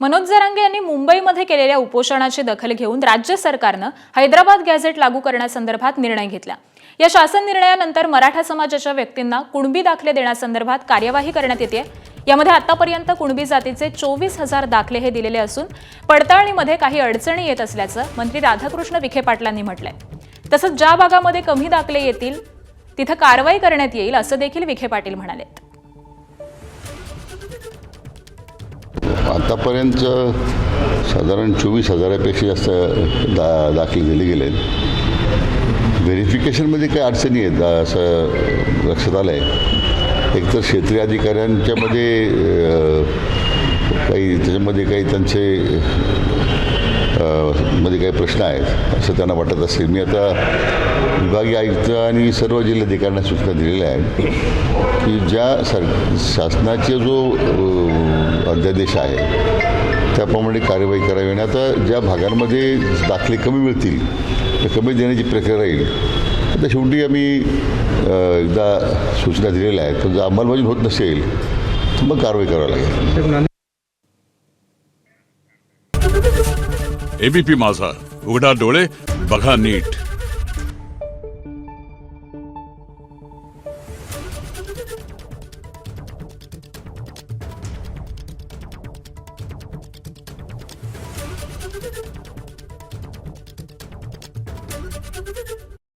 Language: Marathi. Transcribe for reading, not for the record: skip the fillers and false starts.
मनोज जरांगे यांनी मुंबईमध्ये केलेल्या उपोषणाची दखल घेऊन राज्य सरकारनं हैदराबाद गॅझेट लागू करण्यासंदर्भात निर्णय घेतला। या शासन निर्णयानंतर मराठा समाजाच्या व्यक्तींना कुणबी दाखले देण्यासंदर्भात कार्यवाही करण्यात येते। यामध्ये आतापर्यंत कुणबी जातीचे 24,000 दाखले हे दिलेले असून पडताळणीमध्ये काही अडचणी येत असल्याचं मंत्री राधाकृष्ण विखे पाटलांनी म्हटलंय। तसंच ज्या भागामध्ये कमी दाखले येतील तिथे कारवाई करण्यात येईल असं देखील विखे पाटील म्हणाले। आतापर्यंत साधारण 24,000पेक्षा जास्त दाखले दिले गेले। व्हेरिफिकेशनमध्ये काही अडचणी आहेत असं लक्षात आलं आहे। एकतर क्षेत्रीय अधिकाऱ्यांच्यामध्ये त्याच्यामध्ये काही त्यांचे मध्ये काही प्रश्न आहेत असं त्यांना वाटत असेल। मी आता विभागीय आयुक्त आणि सर्व जिल्हाधिकाऱ्यांना सूचना दिलेल्या आहेत की ज्या शासनाचे जो अध्यादेश आहे त्याप्रमाणे कार्यवाही करावी आणि आता ज्या भागांमध्ये दाखले कमी मिळतील तर कमी देण्याची प्रक्रिया राहील। आता शेवटी आम्ही एकदा सूचना दिलेल्या आहेत, पण जर अंमलबजावणी होत नसेल तर मग कारवाई करावी लागेल। एबीपी माझा, उघडा डोळे बघा नीट।